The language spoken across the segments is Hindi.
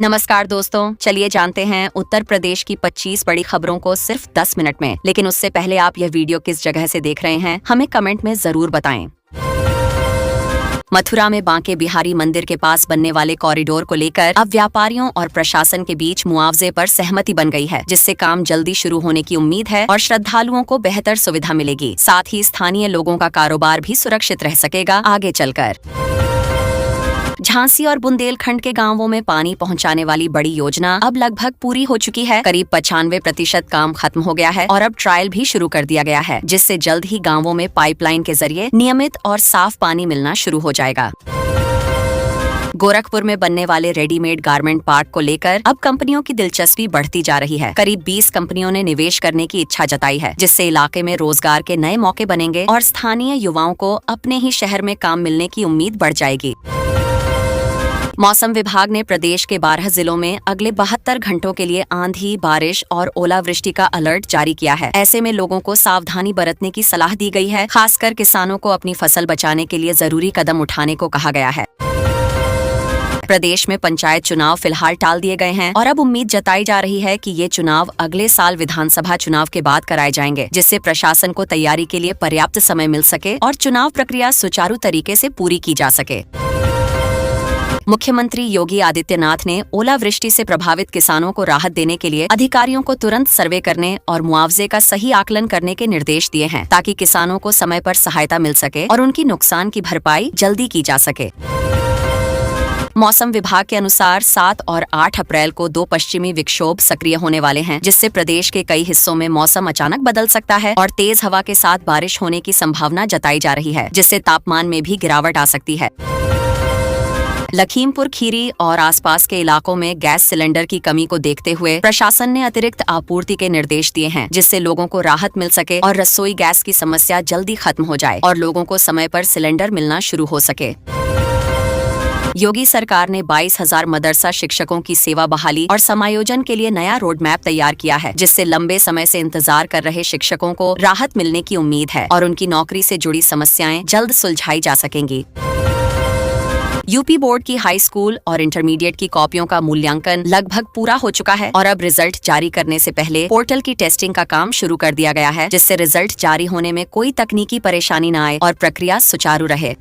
नमस्कार दोस्तों, चलिए जानते हैं उत्तर प्रदेश की 25 बड़ी खबरों को सिर्फ 10 मिनट में। लेकिन उससे पहले आप यह वीडियो किस जगह से देख रहे हैं, हमें कमेंट में जरूर बताएं। मथुरा में बांके बिहारी मंदिर के पास बनने वाले कॉरिडोर को लेकर अब व्यापारियों और प्रशासन के बीच मुआवजे पर सहमति बन गई है, जिससे काम जल्दी शुरू होने की उम्मीद है और श्रद्धालुओं को बेहतर सुविधा मिलेगी। साथ ही स्थानीय लोगों का कारोबार भी सुरक्षित रह सकेगा आगे चलकर। झांसी और बुंदेलखंड के गांवों में पानी पहुंचाने वाली बड़ी योजना अब लगभग पूरी हो चुकी है। करीब 95% काम खत्म हो गया है और अब ट्रायल भी शुरू कर दिया गया है, जिससे जल्द ही गांवों में पाइपलाइन के जरिए नियमित और साफ पानी मिलना शुरू हो जाएगा। गोरखपुर में बनने वाले रेडीमेड गारमेंट पार्क को लेकर अब कंपनियों की दिलचस्पी बढ़ती जा रही है। करीब 20 कंपनियों ने निवेश करने की इच्छा जताई है, जिससे इलाके में रोजगार के नए मौके बनेंगे और स्थानीय युवाओं को अपने ही शहर में काम मिलने की उम्मीद बढ़ जाएगी। मौसम विभाग ने प्रदेश के 12 जिलों में अगले 72 घंटों के लिए आंधी, बारिश और ओलावृष्टि का अलर्ट जारी किया है। ऐसे में लोगों को सावधानी बरतने की सलाह दी गई है। खासकर किसानों को अपनी फसल बचाने के लिए जरूरी कदम उठाने को कहा गया है। प्रदेश में पंचायत चुनाव फिलहाल टाल दिए गए हैं और अब उम्मीद जताई जा रही है कि ये चुनाव अगले साल विधानसभा चुनाव के बाद कराए जाएंगे, जिससे प्रशासन को तैयारी के लिए पर्याप्त समय मिल सके और चुनाव प्रक्रिया सुचारू तरीके से पूरी की जा सके। मुख्यमंत्री योगी आदित्यनाथ ने ओलावृष्टि से प्रभावित किसानों को राहत देने के लिए अधिकारियों को तुरंत सर्वे करने और मुआवजे का सही आकलन करने के निर्देश दिए हैं, ताकि किसानों को समय पर सहायता मिल सके और उनकी नुकसान की भरपाई जल्दी की जा सके। मौसम विभाग के अनुसार 7 और 8 अप्रैल को 2 पश्चिमी विक्षोभ सक्रिय होने वाले हैं, जिससे प्रदेश के कई हिस्सों में मौसम अचानक बदल सकता है और तेज हवा के साथ बारिश होने की संभावना जताई जा रही है, जिससे तापमान में भी गिरावट आ सकती है। लखीमपुर खीरी और आसपास के इलाकों में गैस सिलेंडर की कमी को देखते हुए प्रशासन ने अतिरिक्त आपूर्ति के निर्देश दिए हैं, जिससे लोगों को राहत मिल सके और रसोई गैस की समस्या जल्दी खत्म हो जाए और लोगों को समय पर सिलेंडर मिलना शुरू हो सके। योगी सरकार ने 22,000 मदरसा शिक्षकों की सेवा बहाली और समायोजन के लिए नया रोड मैप तैयार किया है, जिससे लंबे समय से इंतजार कर रहे शिक्षकों को राहत मिलने की उम्मीद है और उनकी नौकरी से जुड़ी समस्याएं जल्द सुलझाई जा सकेंगी। यूपी बोर्ड की हाई स्कूल और इंटरमीडिएट की कॉपियों का मूल्यांकन लगभग पूरा हो चुका है और अब रिजल्ट जारी करने से पहले पोर्टल की टेस्टिंग का काम शुरू कर दिया गया है, जिससे रिजल्ट जारी होने में कोई तकनीकी परेशानी न आए और प्रक्रिया सुचारू रहे।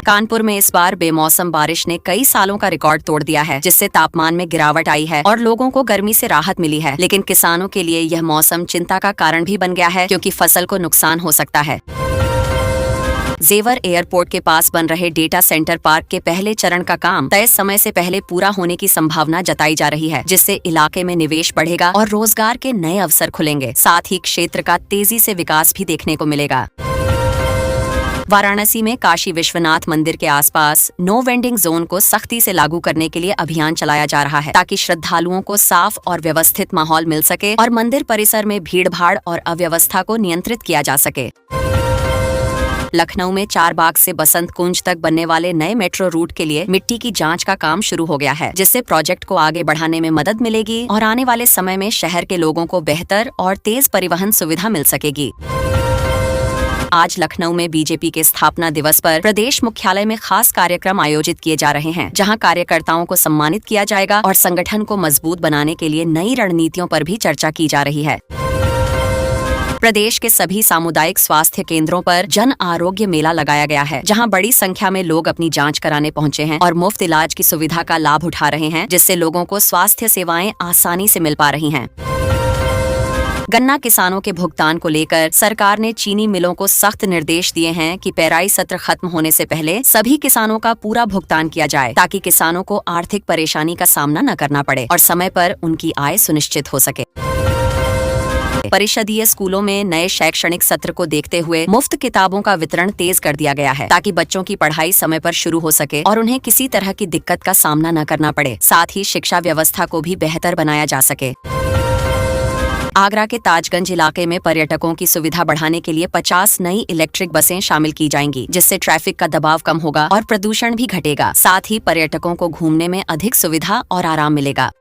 कानपुर में इस बार बेमौसम बारिश ने कई सालों का रिकॉर्ड तोड़ दिया है, जिससे तापमान में गिरावट आई है और लोगों को गर्मी से राहत मिली है। लेकिन किसानों के लिए यह मौसम चिंता का कारण भी बन गया है, क्योंकि फसल को नुकसान हो सकता है। जेवर एयरपोर्ट के पास बन रहे डेटा सेंटर पार्क के पहले चरण का काम तय समय से पहले पूरा होने की संभावना जताई जा रही है, जिससे इलाके में निवेश बढ़ेगा और रोजगार के नए अवसर खुलेंगे। साथ ही क्षेत्र का तेजी से विकास भी देखने को मिलेगा। वाराणसी में काशी विश्वनाथ मंदिर के आसपास नो वेंडिंग जोन को सख्ती से लागू करने के लिए अभियान चलाया जा रहा है, ताकि श्रद्धालुओं को साफ और व्यवस्थित माहौल मिल सके और मंदिर परिसर में भीड़-भाड़ और अव्यवस्था को नियंत्रित किया जा सके। लखनऊ में 4 बाग से बसंत कुंज तक बनने वाले नए मेट्रो रूट के लिए मिट्टी की जांच का काम शुरू हो गया है, जिससे प्रोजेक्ट को आगे बढ़ाने में मदद मिलेगी और आने वाले समय में शहर के लोगों को बेहतर और तेज परिवहन सुविधा मिल सकेगी। आज लखनऊ में बीजेपी के स्थापना दिवस पर प्रदेश मुख्यालय में खास कार्यक्रम आयोजित किए जा रहे हैं, जहां कार्यकर्ताओं को सम्मानित किया जाएगा और संगठन को मजबूत बनाने के लिए नई रणनीतियों पर भी चर्चा की जा रही है। प्रदेश के सभी सामुदायिक स्वास्थ्य केंद्रों पर जन आरोग्य मेला लगाया गया है, जहां बड़ी संख्या में लोग अपनी जांच कराने पहुंचे हैं और मुफ्त इलाज की सुविधा का लाभ उठा रहे हैं, जिससे लोगों को स्वास्थ्य सेवाएं आसानी से मिल पा रही हैं। गन्ना किसानों के भुगतान को लेकर सरकार ने चीनी मिलों को सख्त निर्देश दिए हैं कि पेराई सत्र खत्म होने से पहले सभी किसानों का पूरा भुगतान किया जाए, ताकि किसानों को आर्थिक परेशानी का सामना न करना पड़े और समय पर उनकी आय सुनिश्चित हो सके। परिषदीय स्कूलों में नए शैक्षणिक सत्र को देखते हुए मुफ्त किताबों का वितरण तेज कर दिया गया है, ताकि बच्चों की पढ़ाई समय पर शुरू हो सके और उन्हें किसी तरह की दिक्कत का सामना न करना पड़े। साथ ही शिक्षा व्यवस्था को भी बेहतर बनाया जा सके। आगरा के ताजगंज इलाके में पर्यटकों की सुविधा बढ़ाने के लिए 50 नई इलेक्ट्रिक बसें शामिल की जाएंगी, जिससे ट्रैफिक का दबाव कम होगा और प्रदूषण भी घटेगा। साथ ही पर्यटकों को घूमने में अधिक सुविधा और आराम मिलेगा।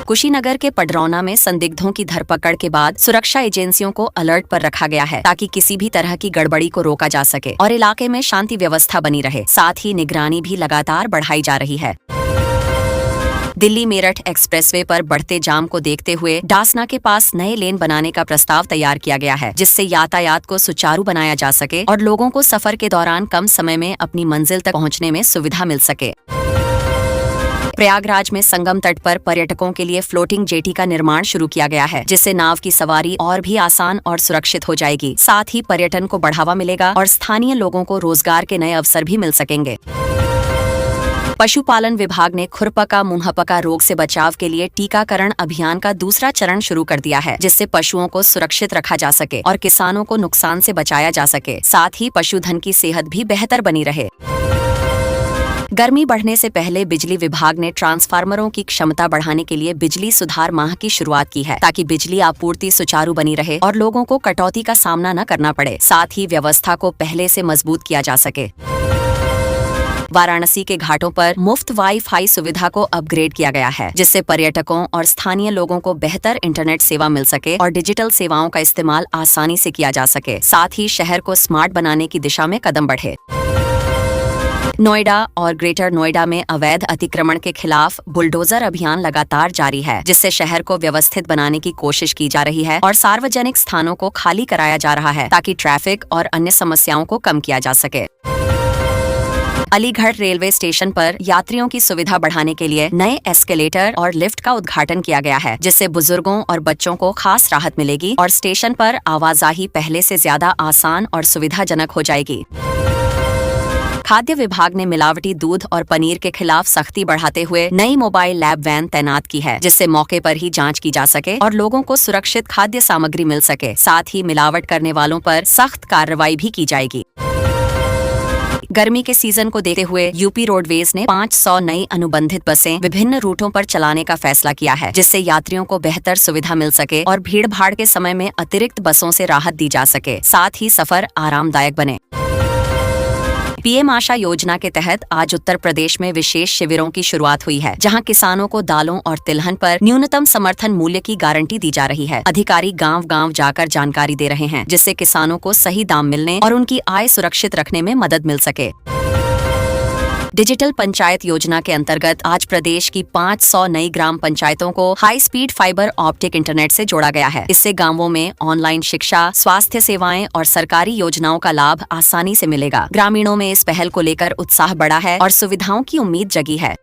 कुशीनगर के पडरौना में संदिग्धों की धरपकड़ के बाद सुरक्षा एजेंसियों को अलर्ट पर रखा गया है, ताकि किसी भी तरह की गड़बड़ी को रोका जा सके और इलाके में शांति व्यवस्था बनी रहे। साथ ही निगरानी भी लगातार बढ़ाई जा रही है। दिल्ली मेरठ एक्सप्रेसवे पर बढ़ते जाम को देखते हुए डासना के पास नए लेन बनाने का प्रस्ताव तैयार किया गया है, जिससे यातायात को सुचारू बनाया जा सके और लोगों को सफर के दौरान कम समय में अपनी मंजिल तक पहुंचने में सुविधा मिल सके। प्रयागराज में संगम तट पर पर्यटकों के लिए फ्लोटिंग जेटी का निर्माण शुरू किया गया है, जिससे नाव की सवारी और भी आसान और सुरक्षित हो जाएगी। साथ ही पर्यटन को बढ़ावा मिलेगा और स्थानीय लोगों को रोजगार के नए अवसर भी मिल सकेंगे। पशुपालन विभाग ने खुरपका मुंहपका रोग से बचाव के लिए टीकाकरण अभियान का दूसरा चरण शुरू कर दिया है, जिससे पशुओं को सुरक्षित रखा जा सके और किसानों को नुकसान से बचाया जा सके। साथ ही पशुधन की सेहत भी बेहतर बनी रहे। गर्मी बढ़ने से पहले बिजली विभाग ने ट्रांसफार्मरों की क्षमता बढ़ाने के लिए बिजली सुधार माह की शुरुआत की है, ताकि बिजली आपूर्ति सुचारू बनी रहे और लोगों को कटौती का सामना न करना पड़े। साथ ही व्यवस्था को पहले से मजबूत किया जा सके। वाराणसी के घाटों पर मुफ्त वाईफाई सुविधा को अपग्रेड किया गया है, जिससे पर्यटकों और स्थानीय लोगों को बेहतर इंटरनेट सेवा मिल सके और डिजिटल सेवाओं का इस्तेमाल आसानी से किया जा सके। साथ ही शहर को स्मार्ट बनाने की दिशा में कदम बढ़े। नोएडा और ग्रेटर नोएडा में अवैध अतिक्रमण के खिलाफ बुलडोजर अभियान लगातार जारी है, जिससे शहर को व्यवस्थित बनाने की कोशिश की जा रही है और सार्वजनिक स्थानों को खाली कराया जा रहा है, ताकि ट्रैफिक और अन्य समस्याओं को कम किया जा सके। अलीगढ़ रेलवे स्टेशन पर यात्रियों की सुविधा बढ़ाने के लिए नए एस्केलेटर और लिफ्ट का उद्घाटन किया गया है, जिससे बुजुर्गों और बच्चों को खास राहत मिलेगी और स्टेशन पर आवाजाही पहले से ज्यादा आसान और सुविधाजनक हो जाएगी। खाद्य विभाग ने मिलावटी दूध और पनीर के खिलाफ सख्ती बढ़ाते हुए नई मोबाइल लैब वैन तैनात की है, जिससे मौके पर ही जांच की जा सके और लोगों को सुरक्षित खाद्य सामग्री मिल सके। साथ ही मिलावट करने वालों पर सख्त कार्रवाई भी की जाएगी। गर्मी के सीजन को देखते हुए यूपी रोडवेज ने 500 नई अनुबंधित बसें विभिन्न रूटों पर चलाने का फैसला किया है, जिससे यात्रियों को बेहतर सुविधा मिल सके और भीड़ भाड़ के समय में अतिरिक्त बसों से राहत दी जा सके। साथ ही सफर आरामदायक बने। पीएम आशा योजना के तहत आज उत्तर प्रदेश में विशेष शिविरों की शुरुआत हुई है, जहां किसानों को दालों और तिलहन पर न्यूनतम समर्थन मूल्य की गारंटी दी जा रही है। अधिकारी गांव-गांव जाकर जानकारी दे रहे हैं, जिससे किसानों को सही दाम मिलने और उनकी आय सुरक्षित रखने में मदद मिल सके। डिजिटल पंचायत योजना के अंतर्गत आज प्रदेश की 500 नई ग्राम पंचायतों को high speed fibre optic internet से जोड़ा गया है। इससे गांवों में ऑनलाइन शिक्षा, स्वास्थ्य सेवाएं और सरकारी योजनाओं का लाभ आसानी से मिलेगा। ग्रामीणों में इस पहल को लेकर उत्साह बढ़ा है और सुविधाओं की उम्मीद जगी है।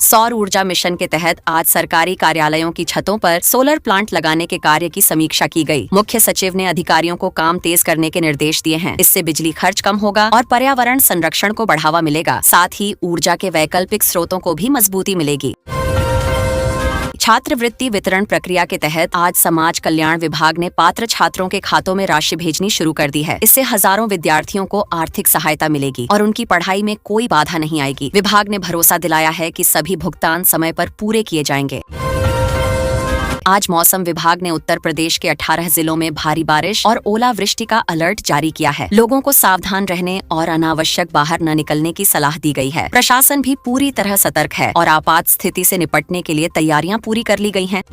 सौर ऊर्जा मिशन के तहत आज सरकारी कार्यालयों की छतों पर सोलर प्लांट लगाने के कार्य की समीक्षा की गई। मुख्य सचिव ने अधिकारियों को काम तेज करने के निर्देश दिए हैं। इससे बिजली खर्च कम होगा और पर्यावरण संरक्षण को बढ़ावा मिलेगा। साथ ही ऊर्जा के वैकल्पिक स्रोतों को भी मजबूती मिलेगी। छात्रवृत्ति वितरण प्रक्रिया के तहत आज समाज कल्याण विभाग ने पात्र छात्रों के खातों में राशि भेजनी शुरू कर दी है। इससे हजारों विद्यार्थियों को आर्थिक सहायता मिलेगी और उनकी पढ़ाई में कोई बाधा नहीं आएगी। विभाग ने भरोसा दिलाया है कि सभी भुगतान समय पर पूरे किए जाएंगे। आज मौसम विभाग ने उत्तर प्रदेश के 18 जिलों में भारी बारिश और ओलावृष्टि का अलर्ट जारी किया है। लोगों को सावधान रहने और अनावश्यक बाहर न निकलने की सलाह दी गई है। प्रशासन भी पूरी तरह सतर्क है और आपात स्थिति से निपटने के लिए तैयारियां पूरी कर ली गई हैं।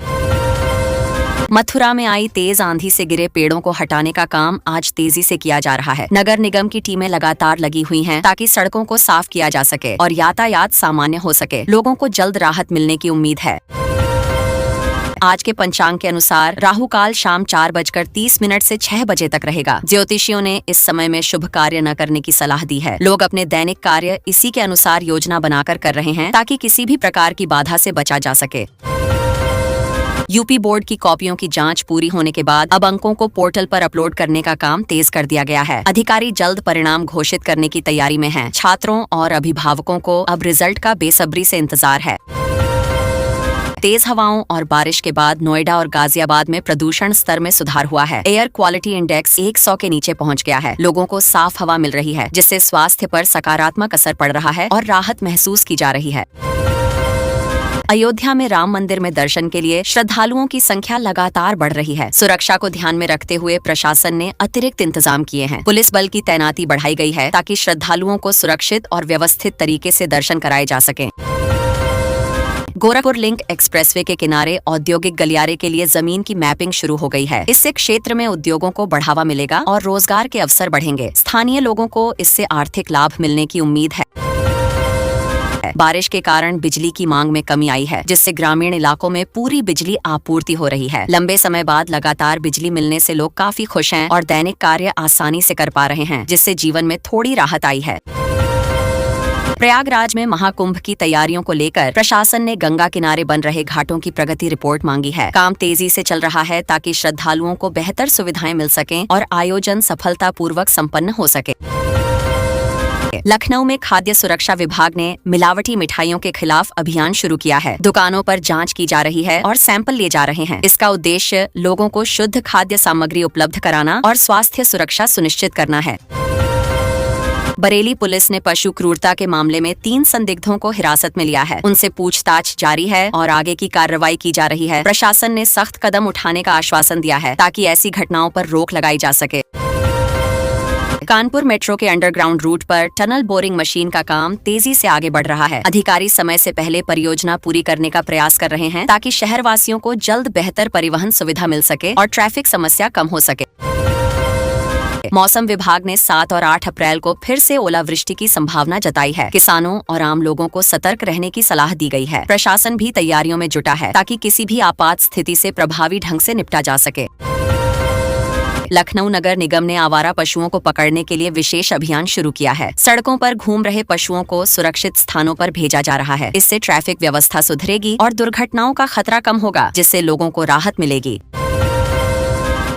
मथुरा में आई तेज आंधी से गिरे पेड़ों को हटाने का काम आज तेजी से किया जा रहा है। नगर निगम की टीमें लगातार लगी हुई हैं, ताकि सड़कों को साफ किया जा सके और यातायात सामान्य हो सके। लोगों को जल्द राहत मिलने की उम्मीद है। आज के पंचांग के अनुसार राहु काल शाम 4:30 से 6 बजे तक रहेगा। ज्योतिषियों ने इस समय में शुभ कार्य न करने की सलाह दी है। लोग अपने दैनिक कार्य इसी के अनुसार योजना बनाकर कर रहे हैं, ताकि किसी भी प्रकार की बाधा से बचा जा सके। यूपी बोर्ड की कॉपियों की जांच पूरी होने के बाद अब अंकों को पोर्टल पर अपलोड करने का काम तेज कर दिया गया है। अधिकारी जल्द परिणाम घोषित करने की तैयारी में हैं। छात्रों और अभिभावकों को अब रिजल्ट का बेसब्री से इंतजार है। तेज हवाओं और बारिश के बाद नोएडा और गाजियाबाद में प्रदूषण स्तर में सुधार हुआ है। एयर क्वालिटी इंडेक्स 100 के नीचे पहुंच गया है। लोगों को साफ हवा मिल रही है, जिससे स्वास्थ्य पर सकारात्मक असर पड़ रहा है और राहत महसूस की जा रही है। अयोध्या में राम मंदिर में दर्शन के लिए श्रद्धालुओं की संख्या लगातार बढ़ रही है। सुरक्षा को ध्यान में रखते हुए प्रशासन ने अतिरिक्त इंतजाम किए हैं। पुलिस बल की तैनाती बढ़ाई गई है, ताकि श्रद्धालुओं को सुरक्षित और व्यवस्थित तरीके से दर्शन कराए जा सकें। गोरखपुर लिंक एक्सप्रेसवे के किनारे औद्योगिक गलियारे के लिए जमीन की मैपिंग शुरू हो गई है। इससे क्षेत्र में उद्योगों को बढ़ावा मिलेगा और रोजगार के अवसर बढ़ेंगे। स्थानीय लोगों को इससे आर्थिक लाभ मिलने की उम्मीद है। बारिश के कारण बिजली की मांग में कमी आई है, जिससे ग्रामीण इलाकों में पूरी बिजली आपूर्ति हो रही है। लंबे समय बाद लगातार बिजली मिलने से लोग काफी खुश हैं और दैनिक कार्य आसानी से कर पा रहे हैं, जिससे जीवन में थोड़ी राहत आई है। प्रयागराज में महाकुंभ की तैयारियों को लेकर प्रशासन ने गंगा किनारे बन रहे घाटों की प्रगति रिपोर्ट मांगी है। काम तेजी से चल रहा है ताकि श्रद्धालुओं को बेहतर सुविधाएं मिल सकें और आयोजन सफलतापूर्वक संपन्न हो सके। लखनऊ में खाद्य सुरक्षा विभाग ने मिलावटी मिठाइयों के खिलाफ अभियान शुरू किया है। दुकानों पर जांच की जा रही है और सैंपल लिए जा रहे हैं। इसका उद्देश्य लोगों को शुद्ध खाद्य सामग्री उपलब्ध कराना और स्वास्थ्य सुरक्षा सुनिश्चित करना है। बरेली पुलिस ने पशु क्रूरता के मामले में 3 संदिग्धों को हिरासत में लिया है। उनसे पूछताछ जारी है और आगे की कार्रवाई की जा रही है। प्रशासन ने सख्त कदम उठाने का आश्वासन दिया है ताकि ऐसी घटनाओं पर रोक लगाई जा सके। कानपुर मेट्रो के अंडरग्राउंड रूट पर टनल बोरिंग मशीन का काम तेजी से आगे बढ़ रहा है। अधिकारी समय से पहले परियोजना पूरी करने का प्रयास कर रहे हैं ताकि शहरवासियों को जल्द बेहतर परिवहन सुविधा मिल सके और ट्रैफिक समस्या कम हो सके। मौसम विभाग ने 7 और 8 अप्रैल को फिर से ओलावृष्टि की संभावना जताई है। किसानों और आम लोगों को सतर्क रहने की सलाह दी गई है। प्रशासन भी तैयारियों में जुटा है ताकि किसी भी आपात स्थिति से प्रभावी ढंग से निपटा जा सके। लखनऊ नगर निगम ने आवारा पशुओं को पकड़ने के लिए विशेष अभियान शुरू किया है। सड़कों पर घूम रहे पशुओं को सुरक्षित स्थानों पर भेजा जा रहा है। इससे ट्रैफिक व्यवस्था सुधरेगी और दुर्घटनाओं का खतरा कम होगा, जिससे लोगों को राहत मिलेगी।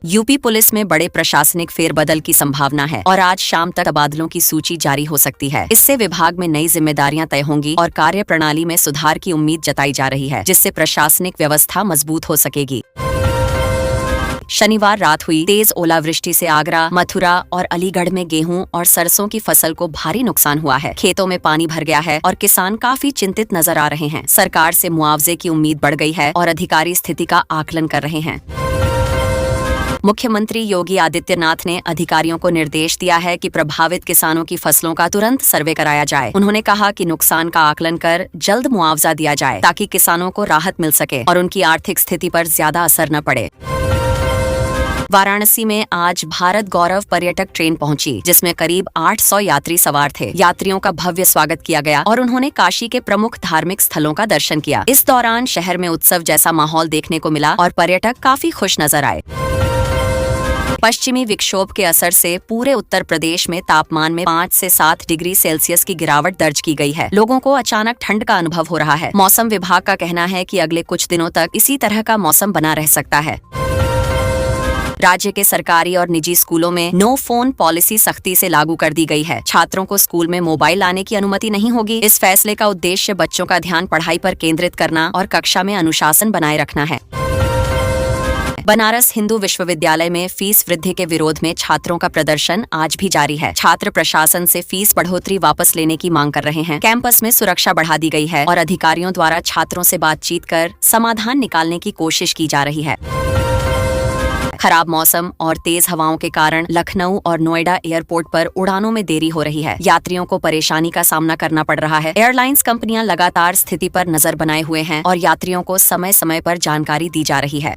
यूपी पुलिस में बड़े प्रशासनिक फेरबदल की संभावना है और आज शाम तक तबादलों की सूची जारी हो सकती है। इससे विभाग में नई जिम्मेदारियां तय होंगी और कार्य प्रणाली में सुधार की उम्मीद जताई जा रही है, जिससे प्रशासनिक व्यवस्था मजबूत हो सकेगी। शनिवार रात हुई तेज ओलावृष्टि से आगरा, मथुरा और अलीगढ़ में गेहूं और सरसों की फसल को भारी नुकसान हुआ है। खेतों में पानी भर गया है और किसान काफी चिंतित नजर आ रहे हैं। सरकार से मुआवजे की उम्मीद बढ़ गई है और अधिकारी स्थिति का आकलन कर रहे हैं। मुख्यमंत्री योगी आदित्यनाथ ने अधिकारियों को निर्देश दिया है कि प्रभावित किसानों की फसलों का तुरंत सर्वे कराया जाए। उन्होंने कहा कि नुकसान का आकलन कर जल्द मुआवजा दिया जाए ताकि किसानों को राहत मिल सके और उनकी आर्थिक स्थिति पर ज्यादा असर न पड़े। वाराणसी में आज भारत गौरव पर्यटक ट्रेन पहुंची, जिसमें करीब 800 यात्री सवार थे। यात्रियों का भव्य स्वागत किया गया और उन्होंने काशी के प्रमुख धार्मिक स्थलों का दर्शन किया। इस दौरान शहर में उत्सव जैसा माहौल देखने को मिला और पर्यटक काफी खुश नजर आए। पश्चिमी विक्षोभ के असर से पूरे उत्तर प्रदेश में तापमान में 5 से 7 डिग्री सेल्सियस की गिरावट दर्ज की गई है। लोगों को अचानक ठंड का अनुभव हो रहा है। मौसम विभाग का कहना है कि अगले कुछ दिनों तक इसी तरह का मौसम बना रह सकता है। राज्य के सरकारी और निजी स्कूलों में नो फोन पॉलिसी सख्ती से लागू कर दी गई है। छात्रों को स्कूल में मोबाइल लाने की अनुमति नहीं होगी। इस फैसले का उद्देश्य बच्चों का ध्यान पढ़ाई पर केंद्रित करना और कक्षा में अनुशासन बनाए रखना है। बनारस हिंदू विश्वविद्यालय में फीस वृद्धि के विरोध में छात्रों का प्रदर्शन आज भी जारी है। छात्र प्रशासन से फीस बढ़ोतरी वापस लेने की मांग कर रहे हैं। कैंपस में सुरक्षा बढ़ा दी गई है और अधिकारियों द्वारा छात्रों से बातचीत कर समाधान निकालने की कोशिश की जा रही है। खराब मौसम और तेज हवाओं के कारण लखनऊ और नोएडा एयरपोर्ट पर उड़ानों में देरी हो रही है। यात्रियों को परेशानी का सामना करना पड़ रहा है। एयरलाइंस कंपनियां लगातार स्थिति पर नजर बनाए हुए हैं और यात्रियों को समय समय पर जानकारी दी जा रही है।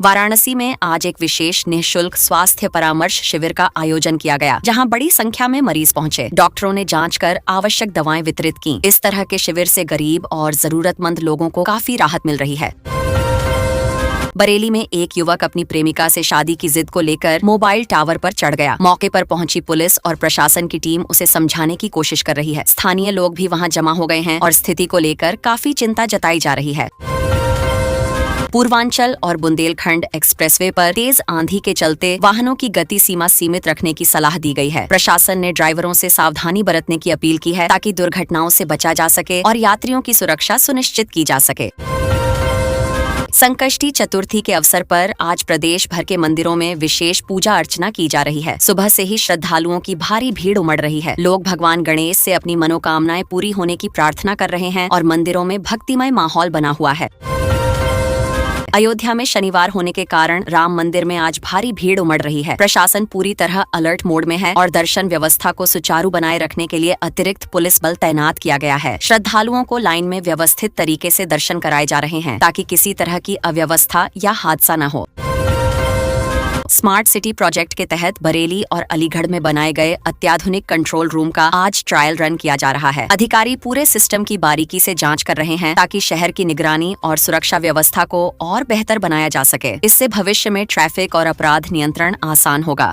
वाराणसी में आज एक विशेष निःशुल्क स्वास्थ्य परामर्श शिविर का आयोजन किया गया, जहां बड़ी संख्या में मरीज पहुंचे। डॉक्टरों ने जांच कर आवश्यक दवाएं वितरित की। इस तरह के शिविर से गरीब और जरूरतमंद लोगों को काफी राहत मिल रही है। बरेली में एक युवक अपनी प्रेमिका से शादी की जिद को लेकर मोबाइल टावर पर चढ़ गया। मौके पर पहुंची पुलिस और प्रशासन की टीम उसे समझाने की कोशिश कर रही है। स्थानीय लोग भी वहां जमा हो गए हैं और स्थिति को लेकर काफी चिंता जताई जा रही है। पूर्वांचल और बुंदेलखंड एक्सप्रेसवे पर तेज आंधी के चलते वाहनों की गति सीमा सीमित रखने की सलाह दी गई है। प्रशासन ने ड्राइवरों से सावधानी बरतने की अपील की है ताकि दुर्घटनाओं से बचा जा सके और यात्रियों की सुरक्षा सुनिश्चित की जा सके। संकष्टी चतुर्थी के अवसर पर आज प्रदेश भर के मंदिरों में विशेष पूजा अर्चना की जा रही है। सुबह से ही श्रद्धालुओं की भारी भीड़ उमड़ रही है। लोग भगवान गणेश से अपनी मनोकामनाएं पूरी होने की प्रार्थना कर रहे हैं और मंदिरों में भक्तिमय माहौल बना हुआ है। अयोध्या में शनिवार होने के कारण राम मंदिर में आज भारी भीड़ उमड़ रही है। प्रशासन पूरी तरह अलर्ट मोड में है और दर्शन व्यवस्था को सुचारू बनाए रखने के लिए अतिरिक्त पुलिस बल तैनात किया गया है। श्रद्धालुओं को लाइन में व्यवस्थित तरीके से दर्शन कराए जा रहे हैं ताकि किसी तरह की अव्यवस्था या हादसा न हो। स्मार्ट सिटी प्रोजेक्ट के तहत बरेली और अलीगढ़ में बनाए गए अत्याधुनिक कंट्रोल रूम का आज ट्रायल रन किया जा रहा है। अधिकारी पूरे सिस्टम की बारीकी से जांच कर रहे हैं ताकि शहर की निगरानी और सुरक्षा व्यवस्था को और बेहतर बनाया जा सके। इससे भविष्य में ट्रैफिक और अपराध नियंत्रण आसान होगा।